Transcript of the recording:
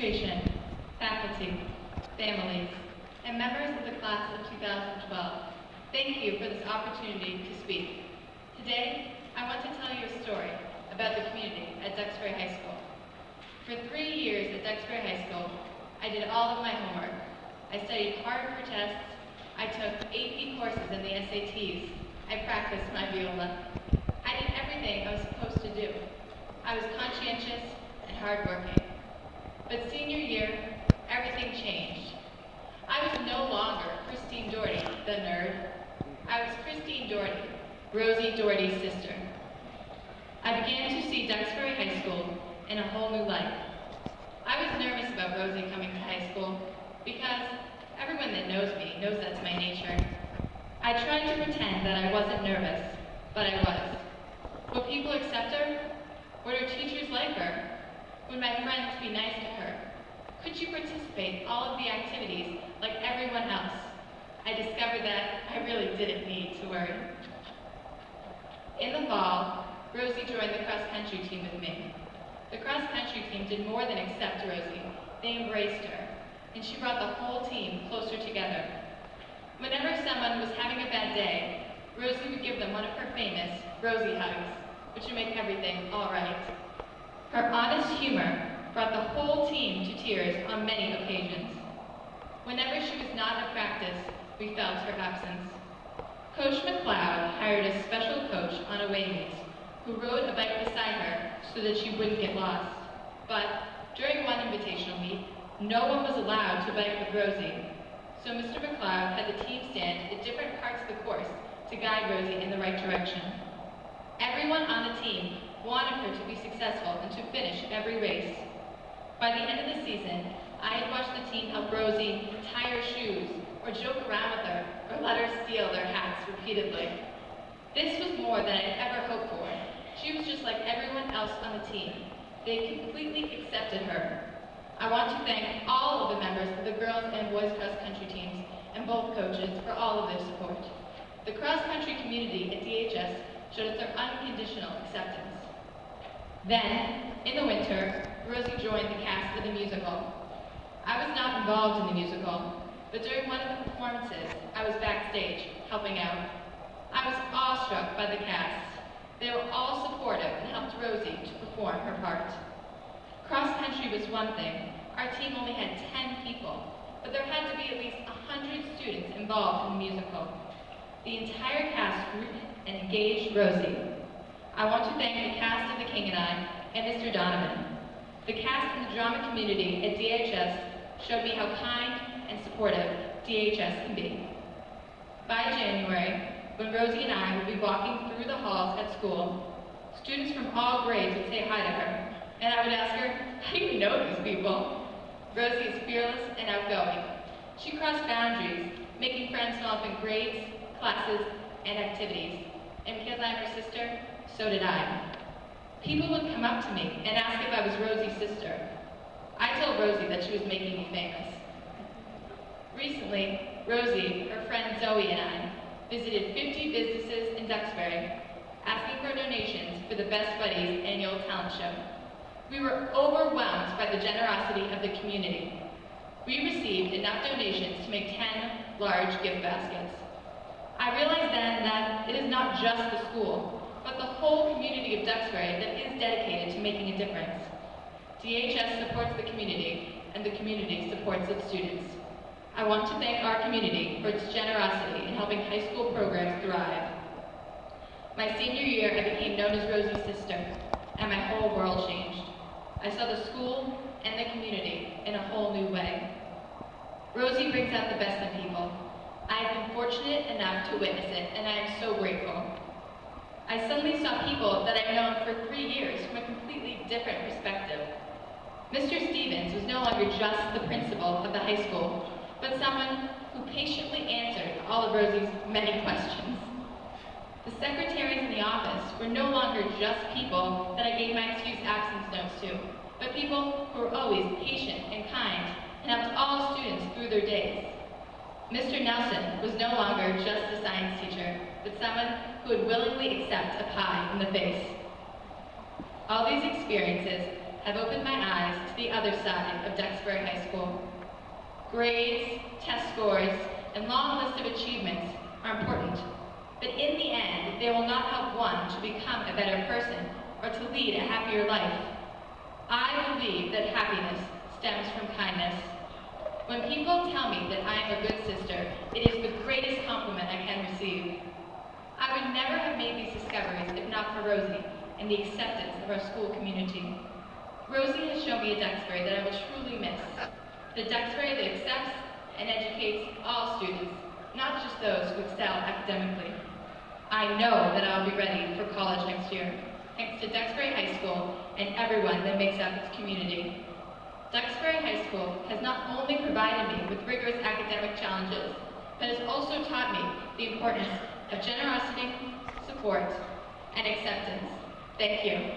administration, faculty, families, and members of the class of 2012, thank you for this opportunity to speak. Today, I want to tell you a story about the community at Duxbury High School. For 3 years at Duxbury High School, I did all of my homework. I studied hard for tests, I took AP courses in the SATs, I practiced my viola. I did everything I was supposed to do. I was conscientious and hardworking. But senior year, everything changed. I was no longer Christine Doherty, the nerd. I was Christine Doherty, Rosie Doherty's sister. I began to see Duxbury High School in a whole new light. I was nervous about Rosie coming to high school because everyone that knows me knows that's my nature. I tried to pretend that I wasn't nervous, but I was. Would people accept her? Would her teachers like her? Would my friends be nice to her? Could she participate in all of the activities like everyone else? I discovered that I really didn't need to worry. In the fall, Rosie joined the cross-country team with me. The cross-country team did more than accept Rosie. They embraced her, and she brought the whole team closer together. Whenever someone was having a bad day, Rosie would give them one of her famous Rosie hugs, which would make everything all right. Her honest humor brought the whole team to tears on many occasions. Whenever she was not at practice, we felt her absence. Coach McLeod hired a special coach on away meets who rode a bike beside her so that she wouldn't get lost. But during one invitational meet, no one was allowed to bike with Rosie. So Mr. McLeod had the team stand at different parts of the course to guide Rosie in the right direction. Everyone on the team wanted her to be successful and to finish every race. By the end of the season, I had watched the team help Rosie tie her shoes, or joke around with her, or let her steal their hats repeatedly. This was more than I'd ever hoped for. She was just like everyone else on the team. They completely accepted her. I want to thank all of the members of the girls and boys cross-country teams and both coaches for all of their support. The cross-country community at DHS showed us their unconditional acceptance. Then, in the winter, Rosie joined the cast of the musical. I was not involved in the musical, but during one of the performances, I was backstage, helping out. I was awestruck by the cast. They were all supportive and helped Rosie to perform her part. Cross-country was one thing. Our team only had 10 people, but there had to be at least 100 students involved in the musical. The entire cast rooted and engaged Rosie. I want to thank the cast of The King and I and Mr. Donovan. The cast and the drama community at DHS showed me how kind and supportive DHS can be. By January, when Rosie and I would be walking through the halls at school, students from all grades would say hi to her, and I would ask her, how do you know these people? Rosie is fearless and outgoing. She crossed boundaries, making friends in all different grades, classes, and activities. And because I'm her sister, so did I. People would come up to me and ask if I was Rosie's sister. I told Rosie that she was making me famous. Recently, Rosie, her friend Zoe, and I visited 50 businesses in Duxbury, asking for donations for the Best Buddies annual talent show. We were overwhelmed by the generosity of the community. We received enough donations to make 10 large gift baskets. I realized then that it is not just the school, but the whole community of Duxbury that is dedicated to making a difference. DHS supports the community, and the community supports its students. I want to thank our community for its generosity in helping high school programs thrive. My senior year, I became known as Rosie's sister, and my whole world changed. I saw the school and the community in a whole new way. Rosie brings out the best in people. I have been fortunate enough to witness it, and I am so grateful. I suddenly saw people that I've known for 3 years from a completely different perspective. Mr. Stevens was no longer just the principal of the high school, but someone who patiently answered all of Rosie's many questions. The secretaries in the office were no longer just people that I gave my excused absence notes to, but people who were always patient and kind and helped all students through their days. Mr. Nelson was no longer just a science teacher, but someone who would willingly accept a pie in the face. All these experiences have opened my eyes to the other side of Duxbury High School. Grades, test scores, and long lists of achievements are important, but in the end, they will not help one to become a better person or to lead a happier life. I believe that happiness stems from kindness. When people tell me that I am a good sister, it is the greatest compliment I can receive. I would never have made these discoveries if not for Rosie and the acceptance of our school community. Rosie has shown me a Duxbury that I will truly miss. The Duxbury that accepts and educates all students, not just those who excel academically. I know that I'll be ready for college next year, thanks to Duxbury High School and everyone that makes up its community. Duxbury High School has not only provided me with rigorous academic challenges, but has also taught me the importance of generosity, support, and acceptance. Thank you.